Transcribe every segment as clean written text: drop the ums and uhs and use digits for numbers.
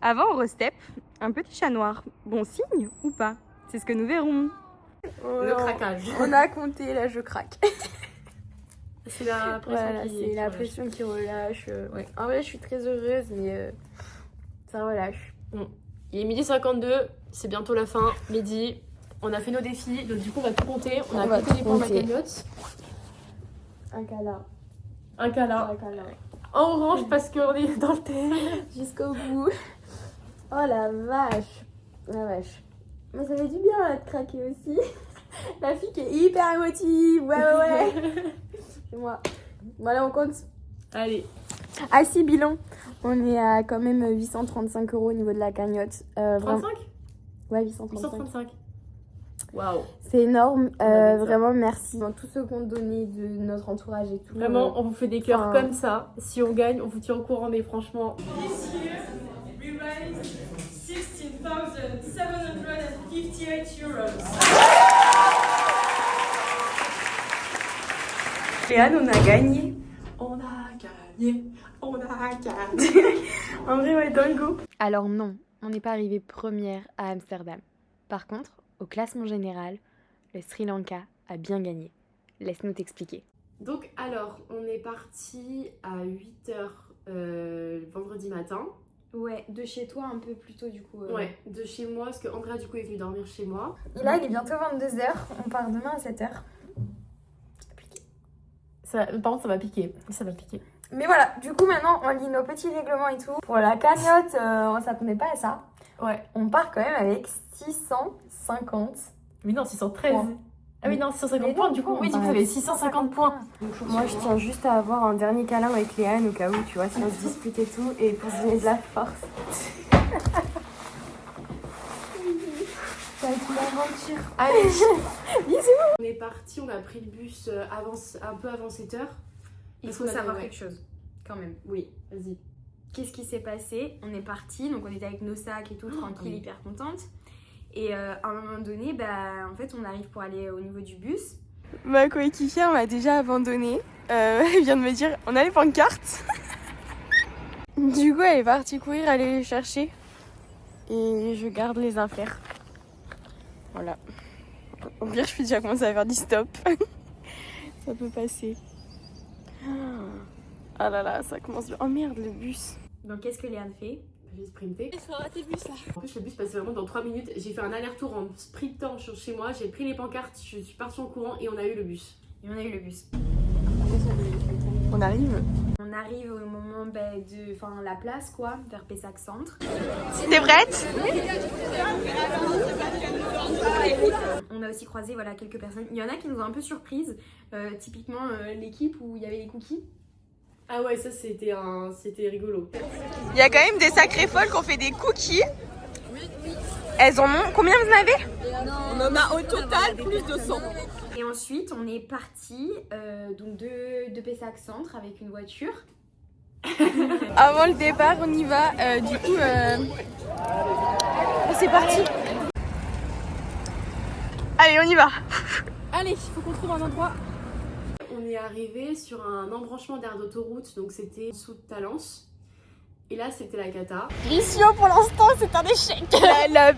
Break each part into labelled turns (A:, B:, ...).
A: Avant Eurostep, un petit chat noir. Bon signe ou pas? C'est ce que nous verrons.
B: Le craquage.
C: On a compté, là je craque.
B: C'est la pression
C: Voilà, c'est la pression qui relâche. Ouais. En vrai, je suis très heureuse, mais ça relâche.
B: Bon. Il est 12h52, c'est bientôt la fin, midi. On a fait nos défis, donc du coup on va tout compter. On a compté les points de la cagnotte.
C: Un câlin.
B: Un câlin.
C: Un câlin.
B: En orange parce qu'on est dans le thème.
C: Jusqu'au bout. Oh la vache. La vache. Mais ça fait du bien là, de craquer aussi. La fille qui est hyper émotive. Ouais. C'est moi. Voilà, on compte.
B: Allez.
C: Ah si, bilan. On est à quand même 835 € au niveau de la cagnotte.
B: 35
C: Ouais, 835.
B: 835. Waouh.
C: C'est énorme.
B: Ça.
C: Vraiment, merci. Dans tous ceux qui ont donné de notre entourage et tout.
B: Vraiment, on vous fait des cœurs comme ça. Si on gagne, on vous tient au courant, mais franchement.
D: This year, we raised 16,758 euros.
A: Léane, on a gagné.
B: On a gagné. On a gagné.
A: En vrai, ouais, dingo.
C: Alors non, on n'est pas arrivé première à Amsterdam. Par contre, au classement général, le Sri Lanka a bien gagné. Laisse-nous t'expliquer.
B: Donc alors, on est parti à 8h vendredi matin.
C: Ouais, de chez toi un peu plus tôt du coup.
B: Ouais, de chez moi, parce que Andrea du coup est venue dormir chez moi.
C: Et là, il est bientôt 22h. On part demain à 7h.
B: Ça, par contre, ça va piquer. Ça va piquer.
C: Mais voilà, du coup maintenant on lit nos petits règlements et tout. Pour la cagnotte, on s'attendait pas à ça.
B: Ouais.
C: On part quand même avec 650.
B: Oui, non, 613.
C: Points.
B: Ah oui, non, 650
C: Mais
B: points
C: non,
B: du coup.
C: on
B: Oui, du coup,
C: part
B: ça fait
C: avec
B: 650 points.
C: Moi je tiens juste à avoir un dernier câlin avec Léane au cas où, tu vois, si on se dispute et tout, et pour se donner de la force. Ça va être une aventure.
B: Allez.
C: Bisous.
B: On est parti, on a pris le bus un peu avant 7h.
C: Il faut savoir quelque chose, quand même.
B: Oui, vas-y.
C: Qu'est-ce qui s'est passé? On est parti, donc on était avec nos sacs et tout, tranquille, hyper contente. Et à un moment donné, en fait, on arrive pour aller au niveau du bus.
A: Ma coéquipière m'a déjà abandonnée. Elle vient de me dire on a les pancartes. Du coup, elle est partie courir, aller les chercher. Et je garde les affaires. Voilà. Au pire, je peux déjà commencer à faire du stop. Ça peut passer. Ah là là, ça commence bien. Oh merde, le bus.
C: Donc qu'est-ce que Léane fait?
B: J'ai sprinté.
D: Ça aura tes bus là.
B: En plus, le bus passait vraiment dans 3 minutes. J'ai fait un aller-retour en sprintant chez moi. J'ai pris les pancartes, je suis partie en courant et on a eu le bus.
C: Et on a eu le bus.
A: On arrive.
C: On arrive au moment de la place, quoi, vers Pessac Centre.
A: T'es prête?
C: On a aussi croisé quelques personnes. Il y en a qui nous ont un peu surprises. Typiquement l'équipe où il y avait les cookies.
B: Ah ouais, ça c'était rigolo.
A: Il y a quand même des sacrées folles qui ont fait des cookies. Elles en ont. Combien vous en avez?
D: On en a au total plus de 100.
C: Et ensuite, on est parti donc de Pessac Centre avec une voiture.
A: Avant le départ, on y va. Du coup, c'est parti. Allez, on y va.
D: Allez, il faut qu'on trouve un endroit.
B: On est arrivé sur un embranchement d'aire d'autoroute, donc c'était sous Talence. Et là, c'était la cata.
A: Mission pour l'instant, c'est un échec.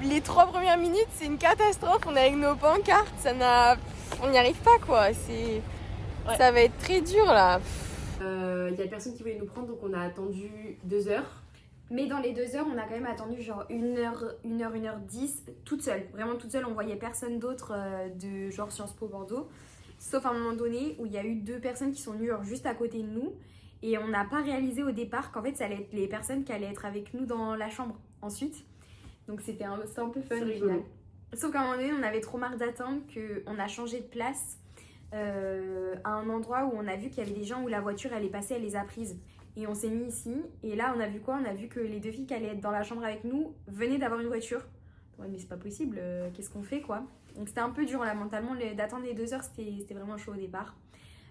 A: Les 3 premières minutes, c'est une catastrophe. On est avec nos pancartes, on n'y arrive pas quoi. Ça va être très dur là.
B: Il y a personne qui voulait nous prendre, donc on a attendu 2 heures.
C: Mais dans les 2 heures, on a quand même attendu genre 1h10 toute seule. Vraiment toute seule, on voyait personne d'autre de genre Sciences Po Bordeaux. Sauf à un moment donné où il y a eu 2 personnes qui sont venues juste à côté de nous. Et on n'a pas réalisé au départ qu'en fait, ça allait être les personnes qui allaient être avec nous dans la chambre ensuite. Donc c'était un peu fun au final. Sauf qu'à un moment donné, on avait trop marre d'attendre qu'on a changé de place à un endroit où on a vu qu'il y avait des gens où la voiture elle est passée, elle les a prises. Et on s'est mis ici. Et là, on a vu quoi? On a vu que les 2 filles qui allaient être dans la chambre avec nous venaient d'avoir une voiture. Ouais, mais c'est pas possible, qu'est-ce qu'on fait quoi? Donc c'était un peu dur là mentalement, d'attendre les 2 heures, c'était vraiment chaud au départ.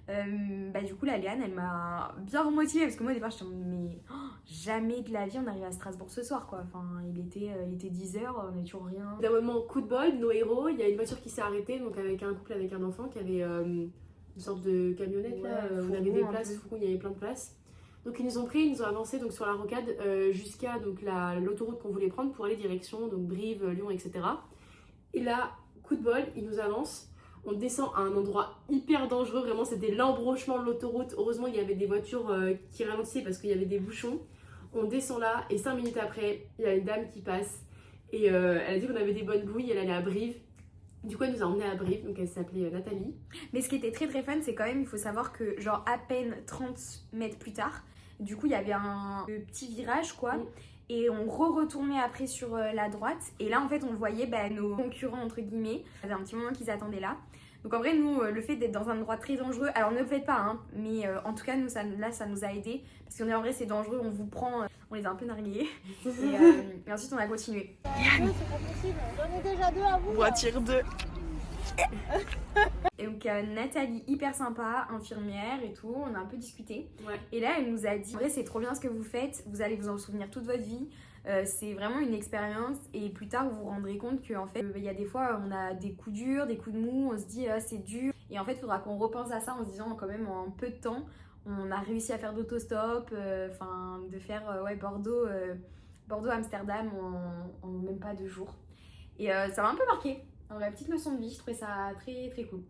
C: Du coup la Léane elle m'a bien remotivée parce que moi au départ j'étais mais jamais de la vie on arrive à Strasbourg ce soir quoi. Enfin il était 10h, on n'avait toujours rien.
B: D'un moment coup de bol, nos héros, il y a une voiture qui s'est arrêtée, donc avec un couple avec un enfant qui avait une sorte de camionnette là, où on avait des places, il y avait plein de places. Donc ils nous ont pris, ils nous ont avancé donc, sur la rocade jusqu'à donc, l'autoroute qu'on voulait prendre pour aller direction donc, Brive, Lyon, etc. Et là, coup de bol, ils nous avancent. On descend à un endroit hyper dangereux, vraiment c'était l'embranchement de l'autoroute. Heureusement il y avait des voitures qui ralentissaient parce qu'il y avait des bouchons. On descend là et 5 minutes après, il y a une dame qui passe et elle a dit qu'on avait des bonnes bouilles, elle allait à Brive. Du coup elle nous a emmenés à Brive, donc elle s'appelait Nathalie.
C: Mais ce qui était très très fun, c'est quand même, il faut savoir que genre à peine 30 mètres plus tard, du coup il y avait un petit virage quoi. Et on retournait après sur la droite. Et là, en fait, on voyait nos concurrents, entre guillemets. Ça faisait un petit moment qu'ils attendaient là. Donc en vrai, nous, le fait d'être dans un endroit très dangereux, alors ne le faites pas, hein, mais en tout cas, nous, ça nous a aidés. Parce qu'on est en vrai, c'est dangereux, on vous prend, on les a un peu nargués. Et ensuite, on a continué.
D: C'est pas possible, j'en ai déjà 2 à vous.
A: Voiture 2.
C: Et donc Nathalie, hyper sympa, infirmière et tout, on a un peu discuté.
B: Ouais.
C: Et là, elle nous a dit, en vrai, c'est trop bien ce que vous faites, vous allez vous en souvenir toute votre vie. C'est vraiment une expérience et plus tard vous vous rendrez compte qu'en fait il y a des fois on a des coups durs, des coups de mou, on se dit c'est dur et en fait il faudra qu'on repense à ça en se disant quand même en peu de temps on a réussi à faire d'autostop, de faire Bordeaux-Amsterdam en même pas 2 jours et ça m'a un peu marqué. Alors, la petite leçon de vie, je trouvais ça très très cool.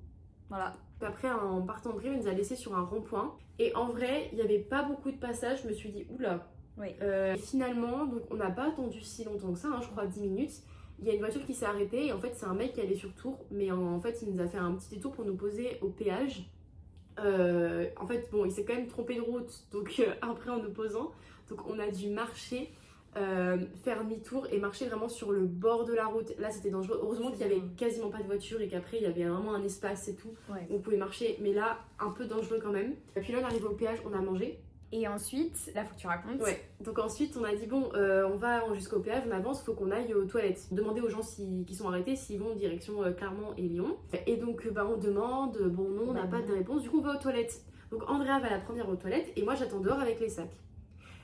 C: Voilà.
B: Après en partant de Brive, elle nous a laissé sur un rond-point et en vrai il n'y avait pas beaucoup de passages, je me suis dit oula.
C: Oui.
B: Finalement, donc on n'a pas attendu si longtemps que ça, je crois 10 minutes. Il y a une voiture qui s'est arrêtée et en fait c'est un mec qui allait sur Tours, mais en fait il nous a fait un petit détour pour nous poser au péage. En fait bon, il s'est quand même trompé de route, donc après en nous posant, donc on a dû marcher, faire demi-tour et marcher vraiment sur le bord de la route. Là c'était dangereux, heureusement qu'il y avait quasiment pas de voiture et qu'après il y avait vraiment un espace et tout,
C: Ouais.
B: on pouvait marcher, mais là un peu dangereux quand même. Et puis là on arrive au péage, on a mangé.
C: Et ensuite, là faut que tu racontes.
B: Ouais, donc ensuite on a dit bon, on va jusqu'au péage, on avance, faut qu'on aille aux toilettes. Demander aux gens qui sont arrêtés s'ils vont direction Clermont et Lyon. Et donc on demande, bon non, on n'a pas de réponse, du coup on va aux toilettes. Donc Andrea va la première aux toilettes et moi j'attends dehors avec les sacs.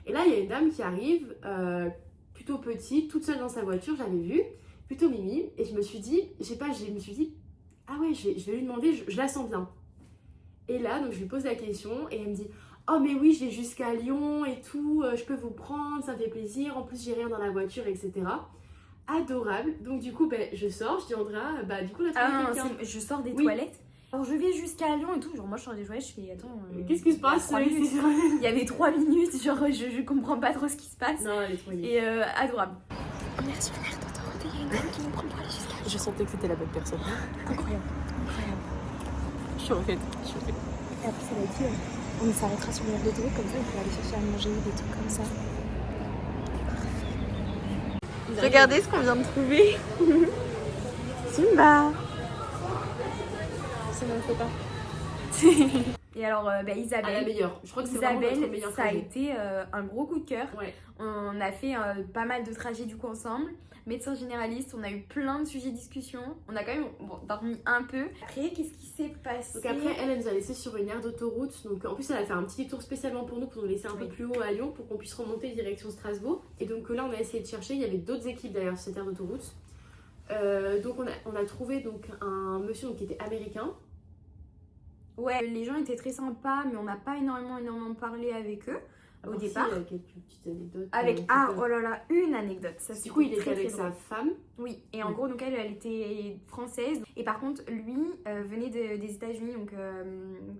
B: Et là il y a une dame qui arrive, plutôt petite, toute seule dans sa voiture, j'avais vu, plutôt mimi, et je me suis dit, ah ouais, je vais lui demander, je la sens bien. Et là, donc je lui pose la question et elle me dit, oh mais oui, je vais jusqu'à Lyon et tout, je peux vous prendre, ça me fait plaisir, en plus j'ai rien dans la voiture, etc. Adorable. Donc du coup, je sors, je dis Andrea, du coup, on a trouvé quelqu'un.
C: Je sors des
B: Oui.
C: toilettes. Alors je vais jusqu'à Lyon et tout, genre moi je sors des toilettes, je fais attends.
B: Qu'est-ce qui se passe?
C: 3 minutes. Il y avait 3 minutes, genre je comprends pas trop ce qui se passe.
B: Non, elle est trop mignonne.
C: Et adorable.
A: On est sur une aire d'autoroute et il y a une dame qui nous prend pour aller jusqu'à.
E: Je sentais que c'était la bonne personne.
A: Incroyable, incroyable.
E: Je suis en fait.
A: Et après, ça va dire, on s'arrêtera sur une aire d'autoroute, comme ça on peut aller chercher à manger, des trucs comme ça. Regardez ce qu'on vient de trouver. Simba.
B: Ça me fait pas.
C: Et alors
B: À la
C: Isabelle.
B: meilleure. Je crois que c'est vraiment notre
C: Isabelle,
B: meilleur
C: ça a
B: projet.
C: été un gros coup de cœur.
B: Ouais.
C: On a fait pas mal de trajets du coup ensemble. Médecin généraliste, on a eu plein de sujets de discussion. On a quand même dormi un peu. Après, qu'est-ce qui s'est passé?
B: Donc après, elle nous a laissé sur une aire d'autoroute. Donc en plus, elle a fait un petit détour spécialement pour nous laisser un peu plus haut à Lyon pour qu'on puisse remonter direction Strasbourg. Et donc là, on a essayé de chercher. Il y avait d'autres équipes d'ailleurs sur cette aire d'autoroute. Donc on a trouvé donc un monsieur qui était américain.
C: Ouais, les gens étaient très sympas, mais on n'a pas énormément parlé avec eux au
B: Alors,
C: départ.
B: Si, quelques petites anecdotes.
C: Avec oh là là, une anecdote. Ça,
B: Du coup, il
C: c'était
B: était avec
C: drôle.
B: sa femme.
C: Oui, et en
B: Oui.
C: gros, donc elle était française. Et par contre, lui venait des États-Unis, donc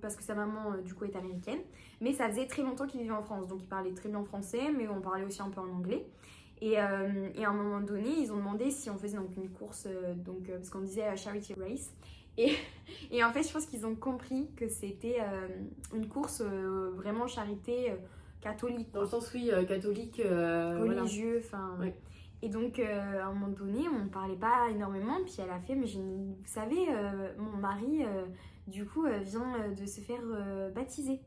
C: parce que sa maman du coup est américaine. Mais ça faisait très longtemps qu'il vivait en France, donc il parlait très bien français, mais on parlait aussi un peu en anglais. Et à un moment donné, ils ont demandé si on faisait donc une course, parce qu'on disait charity race. Et en fait, je pense qu'ils ont compris que c'était une course vraiment charité catholique.
B: Dans le sens, oui, catholique. Voilà.
C: Religieux, enfin.
B: Ouais.
C: Et donc, à un moment donné, on ne parlait pas énormément. Puis elle a fait, mais vous savez, mon mari, du coup, vient de se faire baptiser.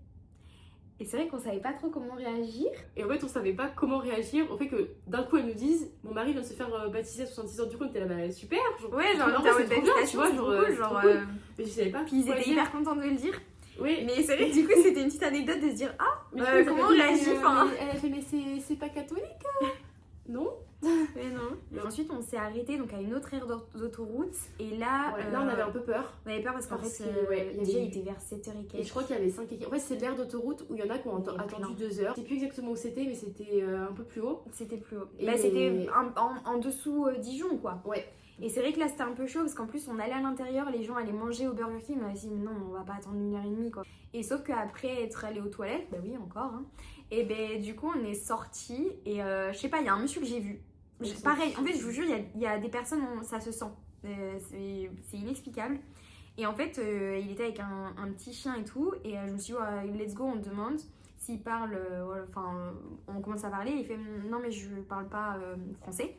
C: Et c'est vrai qu'on savait pas trop comment réagir.
B: Et en fait, on savait pas comment réagir au fait que d'un coup, elles nous disent mon mari vient de se faire baptiser à 66 ans. Du coup, on était là, super. Genre,
C: Ouais, genre,
B: non,
C: on était en
B: c'est
C: mode
B: trop bien, tu
C: félicitations,
B: vois,
C: c'est
B: genre,
C: trop cool,
B: c'est
C: genre,
B: trop cool. Mais je savais pas.
C: Puis ils
B: quoi
C: étaient
B: dire.
C: hyper contents de le dire.
B: Oui.
C: Mais c'est vrai que du coup, c'était une petite anecdote de se dire, ah,
B: Mais du coup,
C: comment on
B: elle a
C: réagit,
B: fait,
C: enfin.
B: Elle a fait, mais c'est pas catholique. Non.
C: Mais non. Et ensuite, on s'est arrêté donc à une autre aire d'autoroute. Et là,
B: Ouais, là, on avait un peu peur.
C: on avait peur parce qu'en
B: Parce
C: fait,
B: que, ouais, il y a
C: déjà,
B: des-
C: il était vers 7h et quelques.
B: Et je crois qu'il y avait 5 équipes. En fait, c'est l'aire d'autoroute où il y en a qui ont
C: Il y avait
B: attendu
C: plein.
B: 2 heures. Je sais plus exactement où c'était, mais c'était un peu plus haut.
C: C'était plus haut.
B: Et
C: Bah, c'était en dessous Dijon, quoi.
B: Ouais.
C: Et c'est vrai que là, c'était un peu chaud parce qu'en plus, on allait à l'intérieur, les gens allaient manger au Burger King. On a dit, mais non, on va pas attendre 1h30, quoi. Et sauf qu'après être allé aux toilettes, bah oui, encore, hein. Et ben du coup, on est sortis et je sais pas, il y a un monsieur que j'ai vu. Pareil, en fait, je vous jure, il y a des personnes, ça se sent. C'est inexplicable. Et en fait, il était avec un petit chien et tout. Et je me suis dit, ouais, let's go, on demande s'il parle. Enfin, on commence à parler. Il fait, non, mais je parle pas français.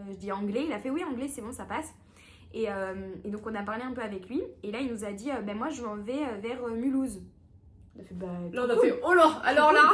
C: Je dis anglais. Il a fait, oui, anglais, c'est bon, ça passe. Et donc, on a parlé un peu avec lui. Et là, il nous a dit, ben moi, je m'en vais vers Mulhouse. On a fait, bah,
B: Là, on a fait, oh là, alors là.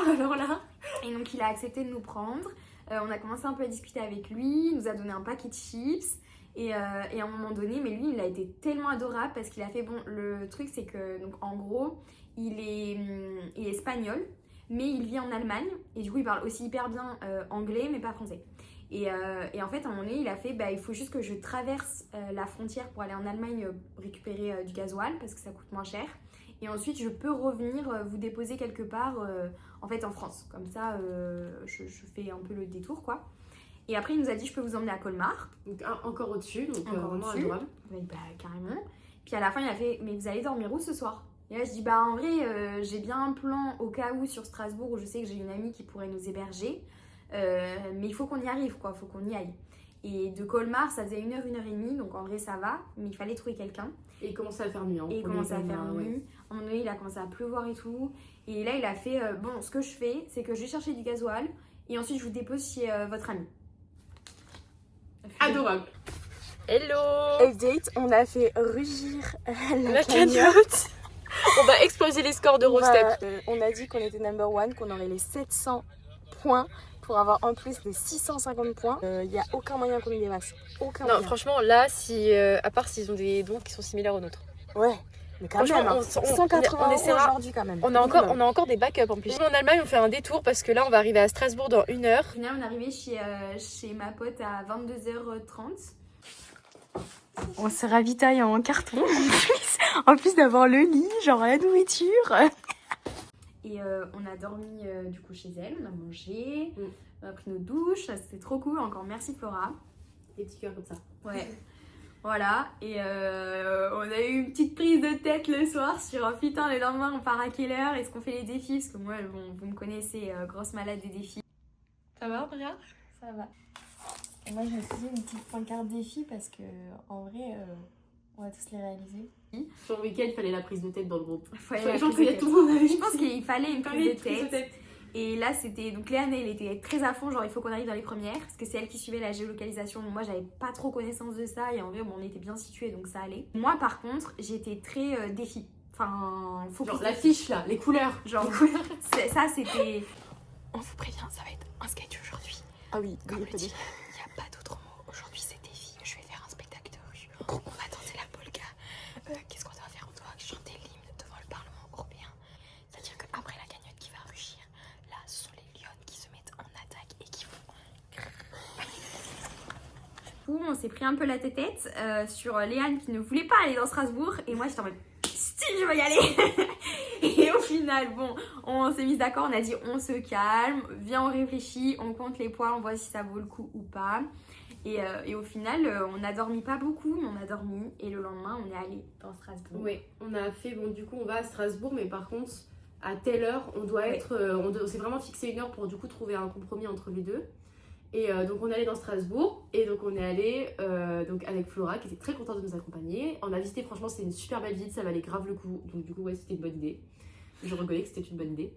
C: Et donc il a accepté de nous prendre. On a commencé un peu à discuter avec lui, il nous a donné un paquet de chips. Et à un moment donné, mais lui il a été tellement adorable parce qu'il a fait, bon, le truc c'est que, donc en gros, il est espagnol, mais il vit en Allemagne. Et du coup il parle aussi hyper bien anglais, mais pas français. Et en fait, à un moment donné, il a fait, bah, il faut juste que je traverse la frontière pour aller en Allemagne récupérer du gasoil parce que ça coûte moins cher. Et ensuite, je peux revenir vous déposer quelque part, en fait, en France. Comme ça, je fais un peu le détour, quoi. Et après, il nous a dit, je peux vous emmener à Colmar.
B: Donc, encore au-dessus, donc
C: Encore
B: vraiment
C: au-dessus.
B: adorable.
C: Oui, bah, carrément. Puis à la fin, il a fait, mais vous allez dormir où ce soir? Et là, je dis, bah, en vrai, j'ai bien un plan au cas où sur Strasbourg où je sais que j'ai une amie qui pourrait nous héberger. Mais il faut qu'on y arrive, quoi. Il faut qu'on y aille. Et de Colmar, ça faisait 1h, 1h30. Donc en vrai, ça va. Mais il fallait trouver quelqu'un.
B: Et il commençait à faire nuit. Hein,
C: Et il
B: pour
C: commençait à
B: les
C: faire
B: femmes,
C: nuit.
B: ouais.
C: À un moment donné, il a commencé à pleuvoir et tout. Et là, il a fait bon, ce que je fais, c'est que je vais chercher du gasoil et ensuite je vous dépose chez votre ami.
B: Adorable.
E: Hello.
A: Update, on a fait rugir
E: La cagnotte. On va exploser les scores d'Eurostep.
A: On a dit qu'on était number one, qu'on aurait les 700 points pour avoir en plus les 650 points. Il n'y a aucun moyen qu'on y dépasse. Aucun
E: Non,
A: moyen.
E: franchement, là, si, à part s'ils ont des dons qui sont similaires aux nôtres.
A: Ouais, mais quand
E: Franchement,
A: même, hein.
E: on
A: 180
E: on essaiera.
A: aujourd'hui quand même.
E: On a encore des backups en plus. En Allemagne, on fait un détour parce que là, on va arriver à Strasbourg dans 1 heure.
C: Au final, on est arrivé chez ma pote à 22h30.
A: On se ravitaille en carton en plus d'avoir le lit, genre la nourriture.
C: Et on a dormi du coup chez elle, on a mangé, on a pris nos douches, c'était trop cool. Encore merci Flora.
B: Des petits cœurs comme ça.
C: Ouais. Voilà, et on a eu une petite prise de tête le soir sur putain, le lendemain on part à quelle heure, est-ce qu'on fait les défis? Parce que moi, bon, vous me connaissez, grosse malade des défis.
E: Ça va, Bria?
A: Ça va. Et moi je me suis dit une petite pancarte défi parce que en vrai on va tous les réaliser.
B: Sur le week-end, il fallait la prise de tête dans le groupe.
C: Fallait la
B: Je pense
C: prise
B: qu'il y
C: de
B: a tout le monde avait
C: Je pense qu'il fallait une
B: Pareil,
C: prise de tête. Et là, c'était. Donc, Léane, elle était très à fond, genre, il faut qu'on arrive dans les premières. Parce que c'est elle qui suivait la géolocalisation. Moi, j'avais pas trop connaissance de ça. Et en vrai, bon, on était bien situés, donc ça allait. Moi, par contre, j'étais très défi. Enfin, faut
B: Genre
C: que.
B: l'affiche là, les couleurs.
C: Genre, ça, c'était.
E: On vous prévient, ça va être un sketch aujourd'hui.
A: Ah oui,
E: Comme
A: oui,
E: le dit, il n'y a pas d'autre mot. Aujourd'hui, c'est défi. Je vais faire un spectacle de rue. On va danser la polka. Qu'est-ce qu'on doit faire? On doit chanter l'hymne devant le Parlement européen. C'est-à-dire qu'après la cagnotte qui va rugir, là, ce sont les lionnes qui se mettent en attaque et qui vont...
C: On s'est pris un peu la tête sur Léane qui ne voulait pas aller dans Strasbourg. Et moi, j'étais en mode. Si, je vais y aller. Et au final, bon, on s'est mis d'accord, on a dit on se calme, viens, on réfléchit, on compte les points, on voit si ça vaut le coup ou pas. Et au final, on n'a dormi pas beaucoup, mais on a dormi. Et le lendemain, on est allé dans Strasbourg.
B: Oui, on a fait, bon, du coup, on va à Strasbourg, mais par contre, à telle heure, on doit être. On s'est vraiment fixé une heure pour du coup trouver un compromis entre les deux. Et donc, on est allé dans Strasbourg, et donc, on est allé donc avec Flora qui était très contente de nous accompagner. On a visité, franchement, c'était une super belle ville, ça valait grave le coup. Donc, du coup, ouais, c'était une bonne idée. Je reconnais que c'était une bonne idée.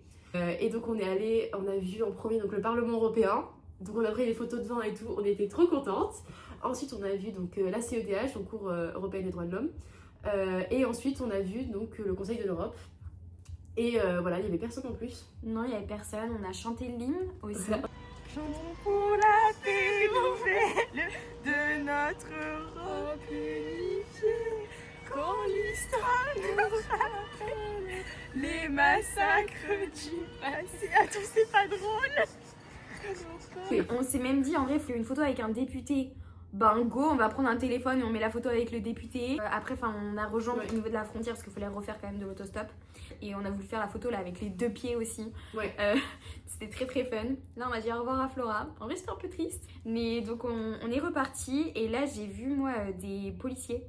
B: Et donc, on est allé, on a vu en premier donc, le Parlement européen. Donc, on a pris des photos devant et tout, on était trop contentes. Ensuite, on a vu donc, la CEDH, donc Cour européenne des droits de l'homme. Et ensuite, on a vu donc, le Conseil de l'Europe. Et voilà, il n'y avait personne en plus.
C: Non, il n'y avait personne, on a chanté l'hymne aussi.
A: Chantons pour la paix nouvelle de notre Europe unifiée. Quand l'histoire nous rappelle les massacres du passé. Attends, c'est pas drôle.
C: On s'est même dit, en vrai, il faut une photo avec un député. Ben go, on va prendre un téléphone et on met la photo avec le député. Après, on a rejoint au niveau de la frontière parce qu'il fallait refaire quand même de l'autostop. Et on a voulu faire la photo là avec les 2 pieds aussi.
B: Ouais.
C: C'était très très fun. Là, on va dire au revoir à Flora. En vrai, c'était un peu triste. Mais donc, on est reparti. Et là, j'ai vu moi des policiers.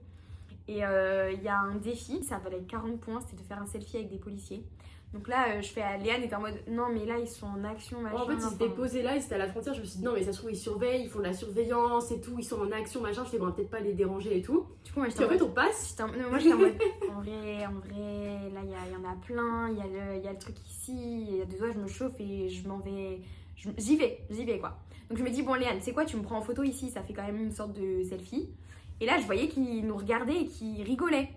C: Et il y a un défi, ça valait 40 points, c'était de faire un selfie avec des policiers. Donc là, je fais à Léane, était en mode non, mais là ils sont en action, machin.
B: En fait, ils étaient posés là, ils étaient à la frontière. Je me suis dit, non, mais ça se trouve, ils surveillent, ils font de la surveillance et tout, ils sont en action, machin. Je fais, bon, peut-être pas les déranger et tout.
C: Du coup, moi
B: Puis en fait, on passe.
C: non, moi j'étais en mode en vrai, là il y en a plein, il y a le truc ici, il y a 2 doigts, je me chauffe et je m'en vais. J'y vais quoi. Donc je me dis, bon, Léane, c'est quoi, tu me prends en photo ici, ça fait quand même une sorte de selfie. Et là, je voyais qu'ils nous regardaient et qu'ils rigolaient.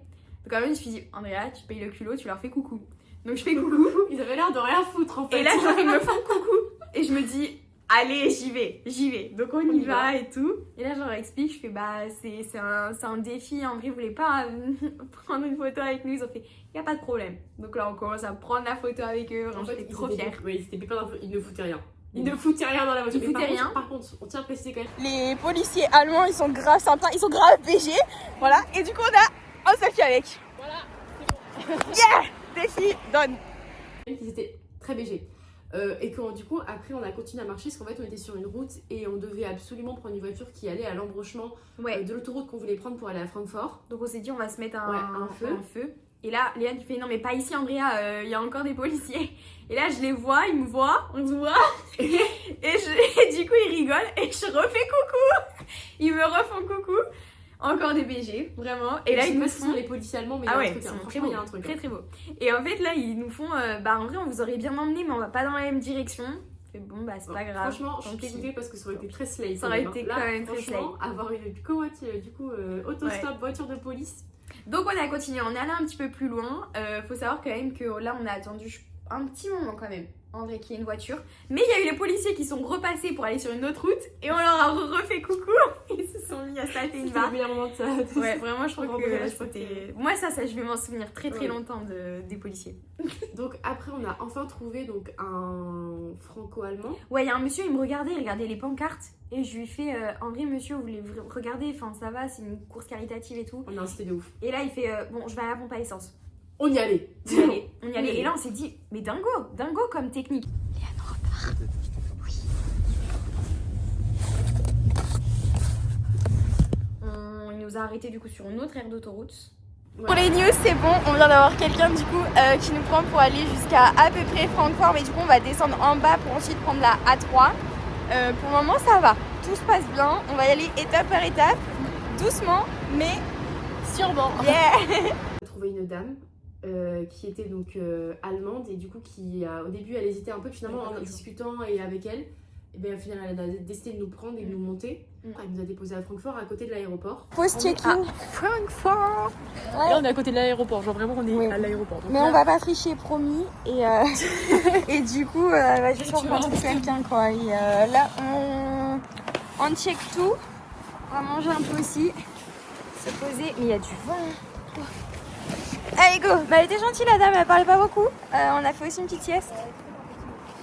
C: Donc quand même, je me suis dit, Andrea, tu payes le culot, tu leur fais coucou. Donc je fais coucou.
B: Ils avaient l'air de rien foutre en fait.
C: Et là, genre, ils me font coucou. Et je me dis, allez, j'y vais. Donc on y va et tout. Et là, je leur explique, je fais, bah, c'est un défi. En vrai, ils voulaient pas prendre une photo avec nous. Ils ont fait, y a pas de problème. Donc là, on commence à prendre la photo avec eux.
B: En fait,
C: j'étais trop fière.
B: Oui, c'était pas ils ne foutaient rien. Ils ne foutaient rien dans la voiture.
C: Ils foutaient rien.
B: Par contre, on tient à préciser quand même.
A: Les policiers allemands, ils sont grave sympas, ils sont grave BG. Voilà, et du coup, on a un selfie avec.
B: Voilà,
A: Yeah! Défi, donne.
B: Ils étaient très BG. Et quand du coup, après, on a continué à marcher parce qu'en fait, on était sur une route et on devait absolument prendre une voiture qui allait à l'embranchement de l'autoroute qu'on voulait prendre pour aller à Francfort.
C: Donc on s'est dit, on va se mettre
B: un
C: feu. Et là, Léane fait, non, mais pas ici, Andrea, il y a encore des policiers. Et là, je les vois, ils me voient, on se voit. et du coup, ils rigolent et je refais coucou. Ils me refont coucou. Encore des BG, vraiment. Et là, ils nous font
B: les policiers allemands, mais
C: ah
B: il y a
C: ouais,
B: un truc.
C: ils sont
B: Franchement, il y a un truc.
C: très très beau. Et en fait, là, ils nous font, bah en vrai, on vous aurait bien emmené, mais on va pas dans la même direction. Et bon, bah c'est pas grave.
B: Franchement, je suis dégoûtée parce que ça aurait été très slay.
C: Ça aurait été quand même très slay.
B: Avoir une autostop, voiture de police.
C: Donc on a continué, on est allé un petit peu plus loin. Faut savoir quand même que là, on a attendu un petit moment quand même. En vrai, qu'il y ait une voiture. Mais il y a eu les policiers qui sont repassés pour aller sur une autre route et on leur a refait coucou. Ils se sont mis à salter une barre.
B: C'était le meilleur moment de ça.
C: Ouais, vraiment, je trouve que c'était. Moi, ça, je vais m'en souvenir très très longtemps des policiers.
B: Donc après, on a enfin trouvé donc un franco-allemand.
C: Ouais, il y a un monsieur, il me regardait, il regardait les pancartes. Et je lui ai fait, en vrai, monsieur, vous voulez regarder, enfin ça va, c'est une course caritative et tout.
B: On a incité de ouf.
C: Et là, il fait, bon, je vais à la pompe à essence.
B: On y allait.
C: On y allait. Et là, on s'est dit, mais dingo comme technique.
E: Léane repart. Oui.
C: Il nous a arrêté du coup sur une autre aire d'autoroute.
A: Ouais. Pour les news, c'est bon, on vient d'avoir quelqu'un du coup qui nous prend pour aller jusqu'à à peu près Francfort, mais du coup on va descendre en bas pour ensuite prendre la A3. Pour le moment ça va, tout se passe bien, on va y aller étape par étape, doucement, mais sûrement. Yeah.
B: On a trouvé une dame qui était donc allemande et du coup qui au début elle hésitait un peu, finalement en discutant et avec elle. Et bien au final elle a décidé de nous prendre et de nous monter. Elle nous a déposé à Francfort, à côté de l'aéroport.
A: Post-check-in Francfort.
F: Ouais. Là on est à côté de l'aéroport, genre vraiment on est à l'aéroport.
A: Mais là... on va pas tricher, promis. Et, et du coup, elle va juste rencontrer quelqu'un quoi. Et là on check tout. On va manger un peu aussi. Se poser. Mais il y a du vent. Allez go. Bah, elle était gentille la dame, elle parlait pas beaucoup. On a fait aussi une petite sieste.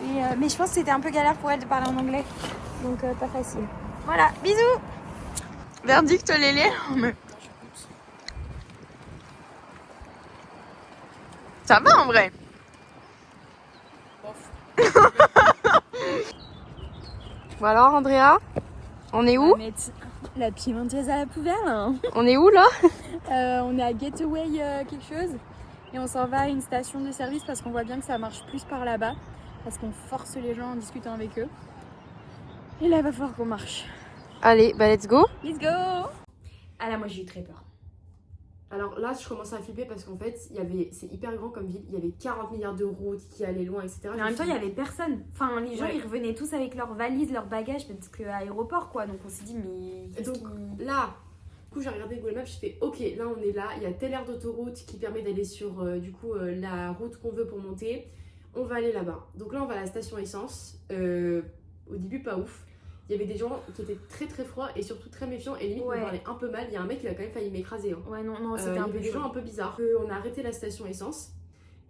A: Et, mais je pense que c'était un peu galère pour elle de parler en anglais. Donc pas facile. Voilà, bisous. Verdict Lélé. Ça va en vrai. Bon alors Andrea, on est où?
F: On va mettre la pimenteuse à la poubelle. Hein.
A: On est où là?
F: On est à Getaway quelque chose. Et on s'en va à une station de service parce qu'on voit bien que ça marche plus par là-bas. Parce qu'on force les gens en discutant avec eux. Et là il va falloir qu'on marche.
A: Allez, bah let's go.
F: Let's go.
C: Ah là moi j'ai eu très peur.
B: Alors là, je commençais à flipper parce qu'en fait, c'est hyper grand comme ville. Il y avait 40 milliards de routes qui allaient loin, etc.
C: Mais en même temps, il y avait personne. Enfin, les gens, ils revenaient tous avec leurs valises, leurs bagages, parce qu'à l'aéroport, quoi. Donc on s'est dit, mais.
B: Donc là, du coup, j'ai regardé Google Maps, je fais ok, là on est là. Il y a telle aire d'autoroute qui permet d'aller sur la route qu'on veut pour monter. On va aller là-bas. Donc là, on va à la station essence. Au début, pas ouf. Il y avait des gens qui étaient très très froids et surtout très méfiants et limite me parlaient un peu mal. Il y a un mec qui a quand même failli m'écraser. Hein.
C: Ouais, non, c'était
B: il y
C: un peu
B: avait des gens un peu bizarres. On a arrêté la station essence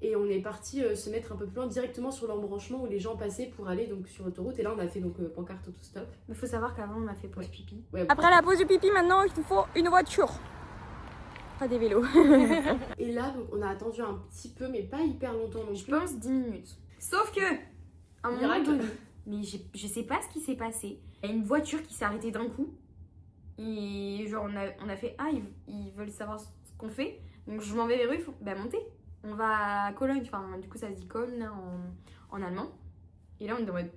B: Et on est parti se mettre un peu plus loin directement sur l'embranchement où les gens passaient pour aller donc sur l'autoroute. Et là on a fait donc pancarte auto-stop.
C: Mais faut savoir qu'avant on a fait pause pipi.
B: Ouais,
F: Après la pause du pipi, maintenant il nous faut une voiture. Pas des vélos.
B: Et là donc on a attendu un petit peu mais pas hyper longtemps non
C: Je
B: plus.
C: pense 10 minutes. Sauf que, à un moment
B: Miracle.
C: donné, mais je sais pas ce qui s'est passé. Il y a une voiture qui s'est arrêtée d'un coup. Et genre on a fait, ah ils veulent savoir ce qu'on fait. Donc je m'en vais vers eux, ils font, bah montez. On va à Cologne, enfin du coup ça se dit Köln hein, en allemand. Et là on est en mode,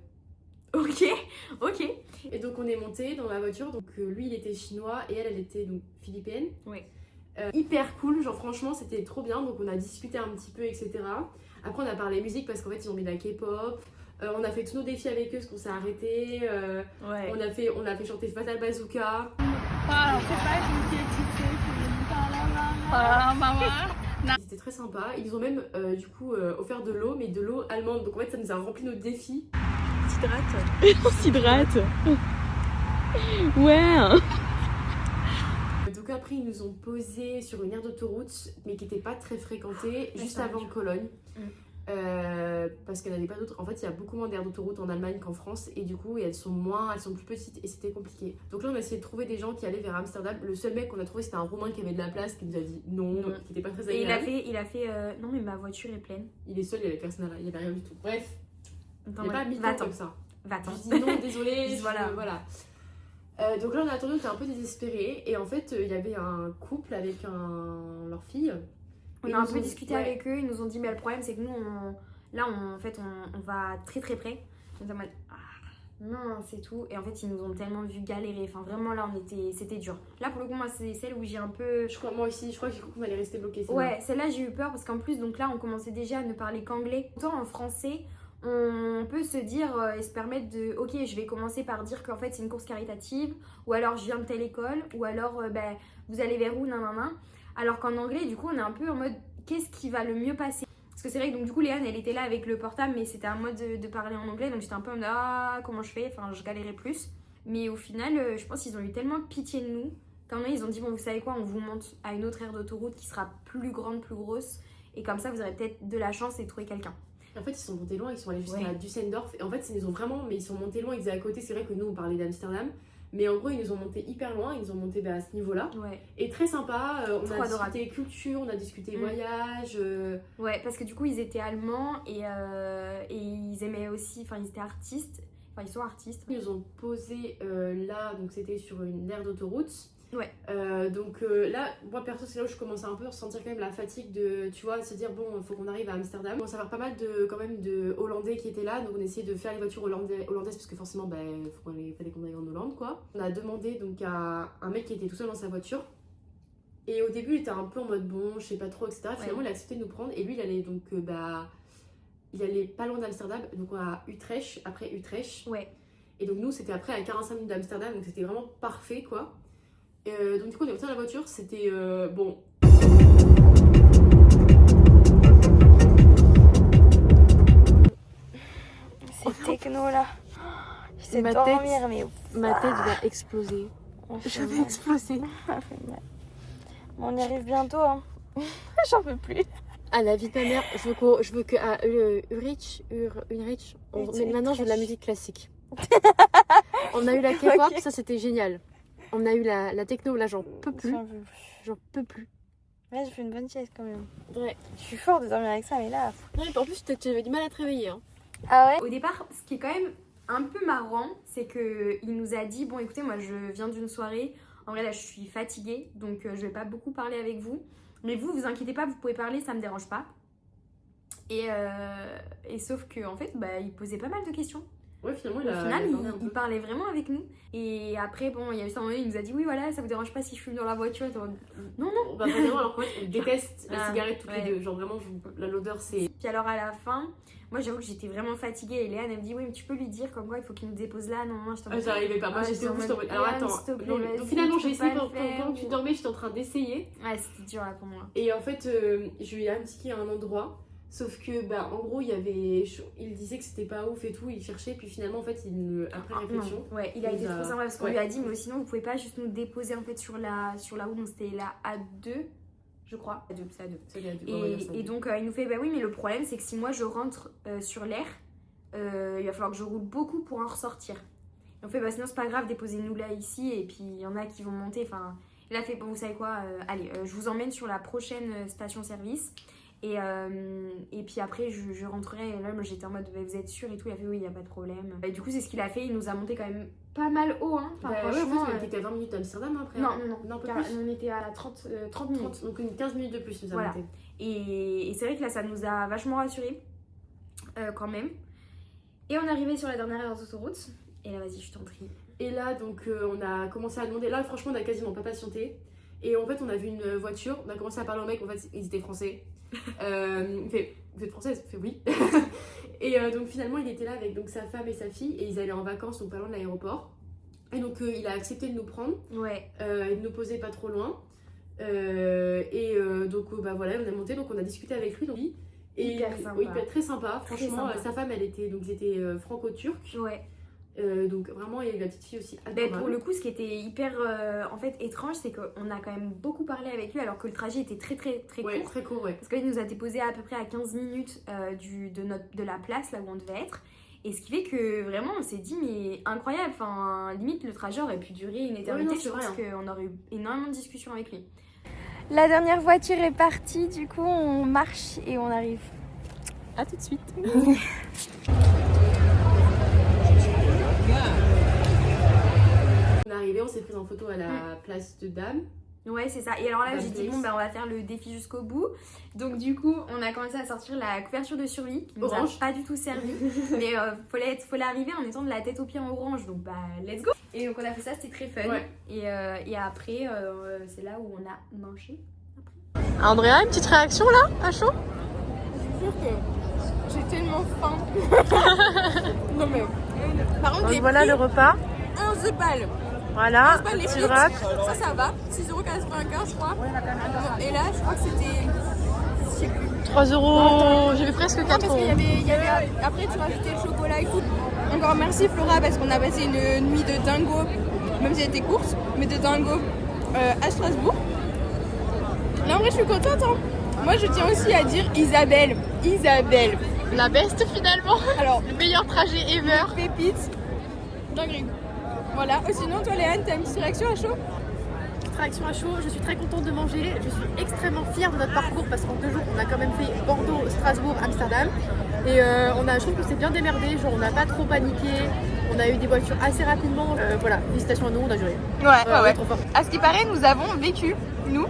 C: ok.
B: Et donc on est monté dans la voiture. Donc lui il était chinois et elle était donc philippine.
C: Ouais.
B: Hyper cool, genre franchement c'était trop bien. Donc on a discuté un petit peu etc. Après on a parlé musique parce qu'en fait ils ont mis de la K-pop. On a fait tous nos défis avec eux parce qu'on s'est arrêté.
C: Ouais.
B: On a fait chanter Fatal Bazooka. C'était très sympa. Ils nous ont même du coup offert de l'eau, mais de l'eau allemande. Donc en fait ça nous a rempli nos défis.
A: On s'hydrate. Ouais.
B: Donc après ils nous ont posé sur une aire d'autoroute, mais qui n'était pas très fréquentée, juste
C: ça
B: avant
C: arrive.
B: Cologne. Parce qu'elle n'avait pas d'autres. En fait, il y a beaucoup moins d'aires d'autoroute en Allemagne qu'en France, et du coup, elles sont plus petites, et c'était compliqué. Donc là, on a essayé de trouver des gens qui allaient vers Amsterdam. Le seul mec qu'on a trouvé, c'était un Roumain qui avait de la place, qui nous a dit non, qui n'était pas très
C: Et
B: agréable.
C: il a fait non mais ma voiture est pleine.
B: Il est seul, il y avait personne là, il y avait rien du tout. Bref,
C: Attends,
B: il n'y a pas
C: ouais.
B: mi-temps
C: Va-t'en.
B: comme ça.
C: Va-t'en.
B: Je dis non, désolé,
C: Voilà.
B: voilà. Donc là, on a attendu, on était un peu désespérés, et en fait, il y avait un couple avec leur fille.
C: On
B: Et
C: a un
B: ils
C: peu
B: ont-
C: discuté
B: ouais.
C: avec eux, ils nous ont dit mais le problème c'est que nous on va très très près. On était en mode non c'est tout et en fait ils nous ont tellement vu galérer, enfin vraiment là c'était dur. Là pour le coup moi c'est celle où j'ai un peu
B: Moi aussi, je crois que j'ai cru qu'on allait rester bloqués.
C: ouais celle-là j'ai eu peur parce qu'en plus donc là on commençait déjà à ne parler qu'anglais. Autant en français on peut se dire et se permettre de ok je vais commencer par dire qu'en fait c'est une course caritative ou alors je viens de telle école ou alors vous allez vers où nanana. Alors qu'en anglais du coup on est un peu en mode qu'est-ce qui va le mieux passer. Parce que c'est vrai que donc du coup Léane elle était là avec le portable mais c'était un mode de parler en anglais donc j'étais un peu en mode comment je fais, enfin je galérais plus. Mais au final je pense qu'ils ont eu tellement pitié de nous qu'en ils ont dit bon vous savez quoi on vous monte à une autre aire d'autoroute qui sera plus grande, plus grosse et comme ça vous aurez peut-être de la chance et trouver quelqu'un.
B: En fait, ils sont montés loin, ils sont allés jusqu'à
C: Ouais.
B: Düsseldorf. Et en fait, ils nous ont vraiment, mais ils sont montés loin, ils étaient à côté. C'est vrai que nous, on parlait d'Amsterdam. Mais en gros, ils nous ont monté hyper loin, ils nous ont monté à ce niveau-là.
C: Ouais.
B: Et très sympa, on
C: Trop
B: a
C: adorable.
B: discuté culture, on a discuté
C: Mm.
B: voyage.
C: Ouais, parce que du coup, ils étaient allemands et ils aimaient aussi, enfin, ils étaient artistes, enfin, ils sont artistes.
B: Ils nous ont posé là, donc c'était sur une aire d'autoroute.
C: Ouais.
B: Donc là, moi perso, c'est là où je commençais un peu à ressentir quand même la fatigue de, tu vois, se dire bon, il faut qu'on arrive à Amsterdam. On commence à avoir pas mal quand même de Hollandais qui étaient là, donc on essayait de faire les voitures hollandaises parce que forcément, fallait qu'on aille en Hollande quoi. On a demandé donc à un mec qui était tout seul dans sa voiture. Et au début, il était un peu en mode bon, je sais pas trop, etc. Finalement, il a accepté de nous prendre et lui, il allait donc il allait pas loin d'Amsterdam, donc à Utrecht, après Utrecht.
C: Ouais.
B: Et donc nous, c'était après à 45 minutes d'Amsterdam, donc c'était vraiment parfait quoi. Donc du coup on est monté dans la voiture, c'était bon.
F: C'est techno là. J'essaie de
A: Ma
F: dormir mais
A: Ma tête va exploser. Je vais exploser.
F: on y arrive bientôt hein. J'en peux plus.
A: À la vie de ma mère, je veux que à Ulrich, mais maintenant je veux de la musique classique. On a eu la K-pop,
F: Ok.
A: ça c'était génial. On a eu la techno, là j'en peux plus.
F: J'en peux plus.
A: J'en peux plus.
F: Ouais, j'ai fait une bonne sieste quand même.
A: Ouais.
F: Je suis forte de dormir avec ça mais là.
A: Non, et en plus tu avais du mal à te réveiller. Hein.
F: Ah ouais.
C: Au départ, ce qui est quand même un peu marrant, c'est qu'il nous a dit bon écoutez moi je viens d'une soirée, en vrai là je suis fatiguée donc je vais pas beaucoup parler avec vous, mais vous inquiétez pas, vous pouvez parler, ça me dérange pas. Et sauf que en fait il posait pas mal de questions.
B: Ouais, finalement,
C: Au final
B: il a parlé un
C: il
B: peu.
C: parlait vraiment avec nous. Et après bon il y a juste un moment il nous a dit oui voilà ça vous dérange pas si je fume dans la voiture. Et non.
B: Bah, vraiment, alors qu'en fait, on déteste la
C: Ah,
B: cigarette toutes
C: ouais.
B: les deux. Genre vraiment, l'odeur c'est.
C: Puis alors à la fin, moi j'avoue que j'étais vraiment fatiguée et Léane elle me dit oui mais tu peux lui dire comme quoi il faut qu'il nous dépose là. Non moi je t'en
B: J'arrivais pas, moi
C: Ouais,
B: j'étais
C: en
B: juste
C: mode,
B: en mode. Alors
C: Léane,
B: attends,
C: s'il te plaît,
B: donc
C: vas-y,
B: finalement
C: tu
B: j'ai
C: peux
B: essayé
C: pas le faire,
B: pendant que tu
C: ou-
B: dormais, j'étais en train d'essayer.
C: Ouais c'était dur là pour moi.
B: Et en fait, je lui ai indiqué un endroit. Sauf que, en gros, il disait que c'était pas ouf et tout, il cherchait, puis finalement, en fait, après réflexion,
C: Non. Ouais, il a
B: il
C: été
B: nous a-
C: trop sympa parce qu'on
B: ouais.
C: lui a dit mais sinon vous pouvez pas juste nous déposer en fait sur la où on c'était la A2. je crois. C'est à deux.
B: C'est bien, on va dire ça.
C: Et donc il nous fait bah oui mais le problème c'est que si moi je rentre sur l'air, il va falloir que je roule beaucoup pour en ressortir. Et on fait bah sinon c'est pas grave, déposez-nous là ici et puis il y en a qui vont monter. Enfin, il a fait bon vous savez quoi, allez je vous emmène sur la prochaine station-service. Et puis après je rentrerai et là moi j'étais en mode bah, vous êtes sûr et tout, il a fait oui il n'y a pas de problème. Et du coup c'est ce qu'il a fait, il nous a monté quand même pas mal haut hein. Enfin,
B: franchement on était à 20 minutes d'Amsterdam après.
C: Non,
B: un peu
C: car
B: plus.
C: on était à 30 minutes.
B: Donc une 15 minutes de plus nous a
C: Voilà.
B: monté.
C: Et c'est vrai que là ça nous a vachement rassurés quand même. Et on est arrivé sur la dernière heure d'autoroute. Et là vas-y je t'en prie.
B: Et là donc on a commencé à demander, là franchement on a quasiment pas patienté. Et en fait on a vu une voiture, on a commencé à parler au mec, en fait ils étaient français. Il fait vous êtes française? Il fait oui. Et donc finalement il était là avec donc sa femme et sa fille et ils allaient en vacances donc pas loin de l'aéroport. Et donc il a accepté de nous prendre et de nous poser pas trop loin. Donc bah voilà on est monté, donc on a discuté avec lui. Donc, et
C: hyper sympa.
B: Oui, très sympa.
C: Très
B: Franchement
C: sympa.
B: sa femme elle était donc ils étaient franco-turcs.
C: Ouais.
B: Donc vraiment il y a eu la petite fille aussi
C: Ben,
B: adorable.
C: pour le coup, ce qui était hyper en fait étrange, c'est qu'on a quand même beaucoup parlé avec lui alors que le trajet était très
B: Ouais,
C: court.
B: très court, ouais.
C: Parce qu'il nous a déposé à peu près à 15 minutes de la place là où on devait être. Et ce qui fait que vraiment on s'est dit mais incroyable, enfin limite le trajet aurait pu durer une éternité.
B: non,
C: je pense
B: vrai,
C: qu'on aurait eu énormément de discussions avec lui.
F: La dernière voiture est partie, du coup on marche et on arrive. À tout de suite.
B: On est arrivé, on s'est pris en photo à la place de Dame.
C: Ouais c'est ça, et alors là
B: Bad
C: j'ai dit
B: place.
C: bon bah on va faire le défi jusqu'au bout. Donc du coup on a commencé à sortir la couverture de survie qui nous a
B: Orange.
C: pas du tout servi. Mais faut l'arriver en étant de la tête aux pieds en orange, donc bah let's go. Et donc on a fait ça, c'était très fun.
B: Ouais.
C: Et après c'est là où on a mangé.
A: Andrea, une petite réaction là, à chaud? Je jure que j'ai tellement faim. Non mais. Par contre,
F: Donc voilà le repas.
A: 11 balles.
F: Voilà,
A: 11 balles les
F: petit
A: frites.
F: wrap.
A: Ça va. 6,95€ je crois. Et là, je crois que c'était.
F: 3€, j'ai vu presque 4€.
A: Parce qu'il y avait. Après, tu rajoutais le chocolat et tout. Encore merci Flora parce qu'on a passé une nuit de dingo, même si elle était courte, mais de dingo à Strasbourg. Là, en vrai, je suis contente. Hein. Moi, je tiens aussi à dire Isabelle.
F: La best finalement.
A: Alors,
F: Le meilleur trajet ever.
A: pépite. Dinguerie. Voilà. Sinon, toi, Léane, t'as une petite réaction à chaud?
E: Réaction à chaud, je suis très contente de manger, je suis extrêmement fière de notre parcours parce qu'en 2 jours on a quand même fait Bordeaux, Strasbourg, Amsterdam et je trouve que c'est bien démerdé, genre on n'a pas trop paniqué, on a eu des voitures assez rapidement, voilà, félicitations à nous, on a juré.
A: Ouais.
E: Trop fort.
A: À ce qui paraît, nous avons vécu, nous,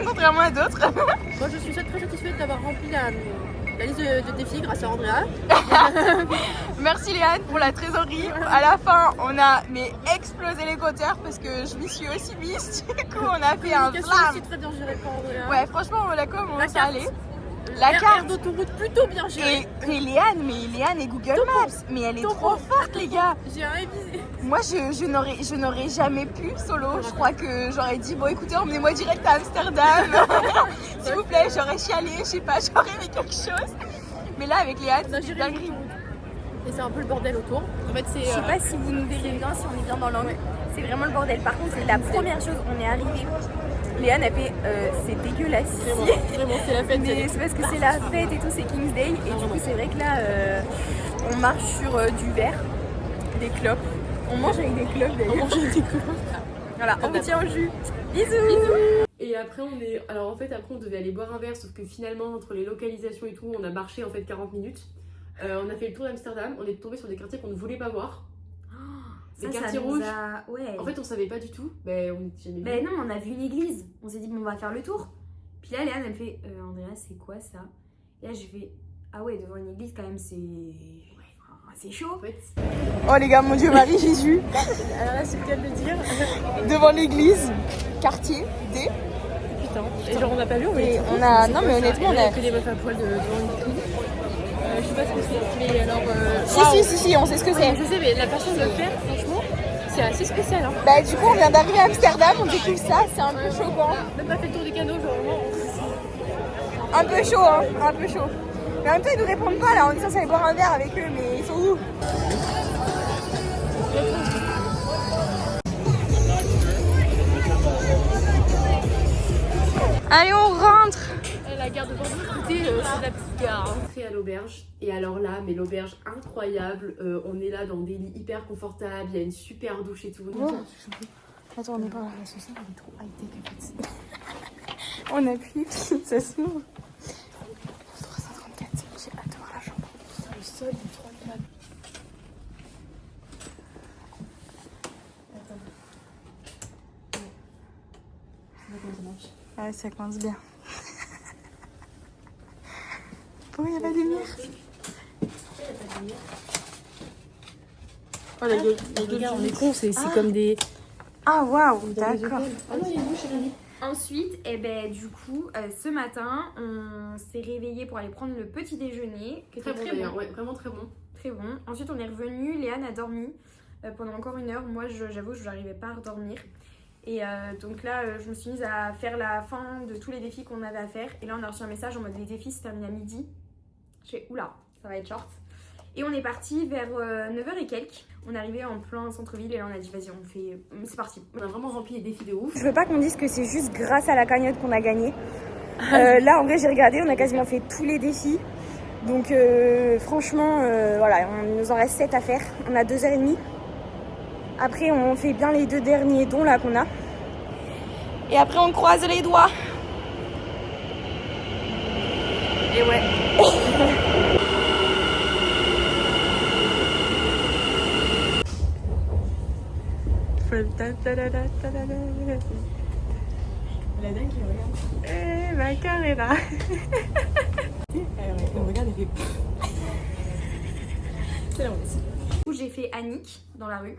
A: contrairement à d'autres.
E: Moi je suis très satisfaite d'avoir rempli la liste de défis grâce à Andrea.
A: Merci Léane pour la trésorerie. À la fin, on a explosé les compteurs parce que je m'y suis aussi mise. Du coup, on a fait un
E: Communication
A: slam.
E: aussi très bien gérée par Andrea.
A: Ouais, franchement, la com, on
E: La
A: s'est
E: carte.
A: allé. La
E: Aire
A: carte.
E: d'autoroute plutôt bien gérée.
A: Et Léane et Google Maps. Mais elle est trop forte, les gars.
E: J'ai révisé.
A: Moi, je n'aurais jamais pu solo. Je crois que j'aurais dit, bon, écoutez, emmenez-moi direct à Amsterdam. S'il vous plaît, j'aurais chialé, je sais pas, j'aurais fait quelque chose. Mais là, avec Léane,
E: On a
A: c'est
E: géré
A: dinguerie.
E: l'autoroute. Et c'est un peu le bordel autour. En fait, c'est.
C: Je sais pas si vous nous verrez bien, si on est bien dans l'angle. C'est vraiment le bordel. Par contre, c'est la première chose, on est arrivé. Léane a fait c'est dégueulasse ici.
E: Vraiment, c'est la fête.
C: Mais c'est parce que c'est la fête et tout, c'est King's Day. Et du coup, c'est vrai que là, on marche sur du verre, des clopes. On mange avec des clopes d'ailleurs. Voilà, on vous tient au jus. Bisous.
B: Et après on devait aller boire un verre, sauf que finalement entre les localisations et tout on a marché en fait 40 minutes. On a fait le tour d'Amsterdam, on est tombé sur des quartiers qu'on ne voulait pas voir. Des quartiers rouges.
C: Ouais.
B: En fait on savait pas du tout, on n'était jamais
C: Ben non, on a vu une église. On s'est dit, bon, on va faire le tour. Puis là, Léane, elle me fait, Andrea, c'est quoi ça? Et là, je fais, ah ouais, devant une église, quand même, c'est chaud.
B: En fait,
A: Oh les gars, mon Dieu, Marie Jésus.
E: Alors là, c'est le cas de le dire.
A: Devant l'église, quartier D.
E: Putain. Et genre, on n'a pas vu, on
A: Et
E: est
A: on a. Non, mais honnêtement, on
E: Il y a
A: a.
E: que des meufs à poil devant une vitrine. Je sais pas ce que c'est. Mais alors.
A: Si, on sait ce que c'est.
E: Je sais, mais la façon de le faire, franchement, c'est assez spécial. Hein.
A: Bah, du coup, on vient d'arriver à Amsterdam, on découvre ça, c'est un peu choquant.
E: Même pas fait le tour des canaux, genre vraiment.
A: Un peu chaud, hein, un peu chaud. Mais en même temps, ils nous répondent pas là, on est censé aller boire un verre avec eux, mais ils sont où?
F: Allez, on rentre.
B: La gare de Bordeaux, écoutez, c'est la petite gare. On est à l'auberge. Et alors là, mais l'auberge incroyable. On est là dans des lits hyper confortables. Il y a une super douche et tout.
A: Attends, on est pas là. L'ascenseur, il est trop high-tech en fait. On appuie, ça s'ouvre. 334, j'ai hâte de voir la chambre. Le sol est trop agréable. Ah, ça commence bien. Bon, il y a la lumière.
B: Oh, la gueule, on est cons, c'est comme des.
A: Ah, waouh, d'accord.
B: Ah non, il y a une douche, elle a dit.
C: Ensuite, et ben du coup, ce matin, on s'est réveillé pour aller prendre le petit déjeuner. Qui était
B: Très bon d'ailleurs, ouais, vraiment très bon.
C: Très bon. Ensuite, on est revenu. Léane a dormi pendant encore 1 heure. Moi, j'avoue, je n'arrivais pas à redormir. Et donc là, je me suis mise à faire la fin de tous les défis qu'on avait à faire. Et là, on a reçu un message en mode les défis se terminent à midi. Je fais oula, ça va être short. Et on est parti vers 9h et quelques. On est arrivé en plein centre-ville et là, on a dit vas-y, on fait. C'est parti.
B: On a vraiment rempli les défis de ouf.
A: Je veux pas qu'on dise que c'est juste grâce à la cagnotte qu'on a gagné. Là, en vrai, j'ai regardé, on a quasiment fait tous les défis. Donc, franchement, voilà, il nous en reste 7 à faire. On a 2h30. Après, on fait bien les 2 derniers dons là qu'on a. Et après, on croise les doigts. Et ouais.
B: La dingue qui me regarde.
A: Eh, ma cœur est là.
B: Elle me regarde et fait. C'est la honte.
C: Du coup, j'ai fait Annick dans la rue.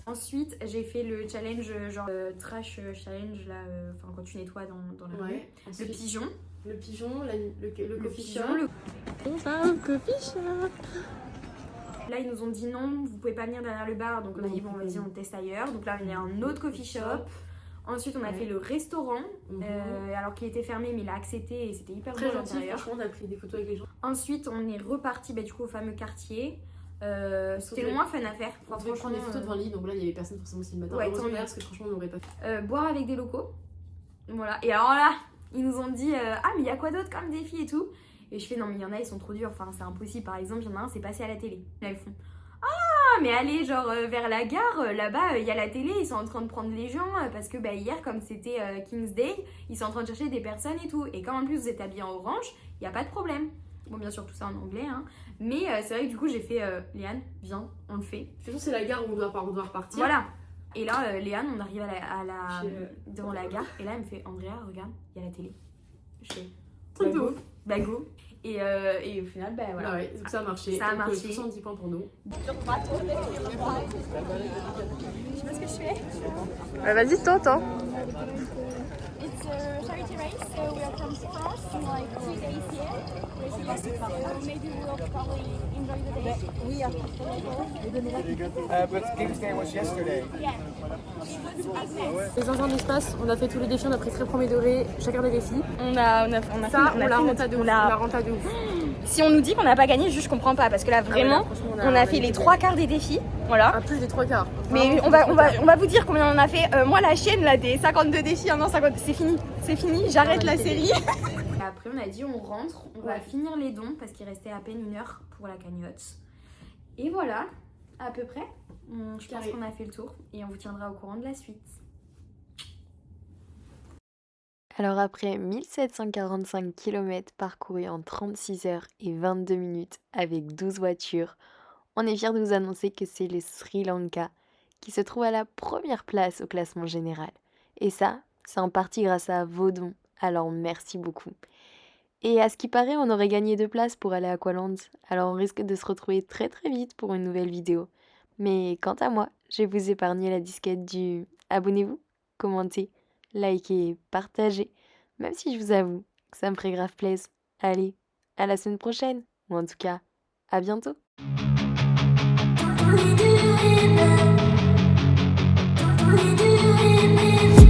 C: Ensuite, j'ai fait le challenge, genre trash challenge, là, enfin quand tu nettoies dans la rue.
B: Ensuite,
C: Le pigeon.
B: le pigeon, le coffee shop.
A: On va au coffee shop.
C: Là, ils nous ont dit non, vous pouvez pas venir derrière le bar. Donc on a dit bon, vas-y, on teste ailleurs. Donc là, on est à un autre coffee shop. Ensuite, on a fait le restaurant, alors qu'il était fermé, mais il a accepté et c'était hyper beau
B: Très
C: à
B: gentil,
C: l'intérieur.
B: franchement, on a pris des photos avec les gens.
C: Ensuite, on est reparti du coup au fameux quartier. C'était
B: Ouais.
C: moins fun à faire.
B: On devait prendre des photos devant le lit, donc là, il y avait personne forcément aussi le matin.
C: Ouais,
B: Heureusement
C: tant mieux.
B: d'ailleurs, parce que franchement, on l'aurait pas fait.
C: Boire avec des locaux. Voilà. Et alors là, ils nous ont dit ah, mais il y a quoi d'autre comme défi et tout. Et je fais non, mais il y en a, ils sont trop durs. Enfin, c'est impossible. Par exemple, il y en a un, c'est passé à la télé. Là, ils font ah, mais allez, genre vers la gare, là-bas, il y a la télé. Ils sont en train de prendre les gens parce que hier, comme c'était King's Day, ils sont en train de chercher des personnes et tout. Et quand en plus vous êtes habillés en orange, il n'y a pas de problème. Bon, bien sûr, tout ça en anglais, hein. Mais c'est vrai que du coup, j'ai fait Léane, viens, on le fait.
B: De toute façon, c'est la gare où on doit repartir.
C: Voilà. Et là, Léane, on arrive devant la gare. Et là, elle me fait Andrea, regarde, il y a la télé. Je fais
B: Truc de ouf.
C: bah go. Et au final, bah voilà.
B: Bah ouais, donc ça a marché.
C: Ça a
B: Donc,
C: marché.
B: 70 points pour nous.
A: Vas-y, tente. Hein.
D: It's a charity race, so we are from France, in like 3 days here, racing, so maybe we'll probably enjoy the day. We are
G: But King's Day was yesterday.
D: Yeah. It was Agnes.
B: Les zinzins d'espace, on a fait tous les défis, on a pris très premier degré, chacun des défis.
A: On a
B: Ça, on
A: fait
B: l'a
A: notre-
B: renta de ouf.
A: on
B: On
A: l'a-
B: l'a renta de ouf.
A: Si on nous dit qu'on n'a pas gagné, juste je comprends pas parce que là vraiment,
B: franchement,
A: on a fait les 3/4 des défis, voilà.
B: À plus des 3/4.
A: Mais
B: Vraiment,
A: on va vous dire combien on en a fait. Moi la chaîne là des 52 défis, non 50, c'est fini, j'arrête la série.
C: Et après, on a dit on rentre, on va finir les dons parce qu'il restait à peine 1 heure pour la cagnotte. Et voilà, à peu près. Je pense
B: Carré.
C: qu'on a fait le tour et on vous tiendra au courant de la suite.
E: Alors après 1745 km parcourus en 36 heures et 22 minutes avec 12 voitures, on est fiers de vous annoncer que c'est le Sri Lanka qui se trouve à la première place au classement général. Et ça, c'est en partie grâce à vos dons, alors merci beaucoup. Et à ce qui paraît, on aurait gagné 2 places pour aller à Aqualand, alors on risque de se retrouver très très vite pour une nouvelle vidéo. Mais quant à moi, je vais vous épargner la disquette du abonnez-vous, commentez, likez, partagez, même si je vous avoue que ça me ferait grave plaisir. Allez, à la semaine prochaine, ou en tout cas, à bientôt.
H: What we do in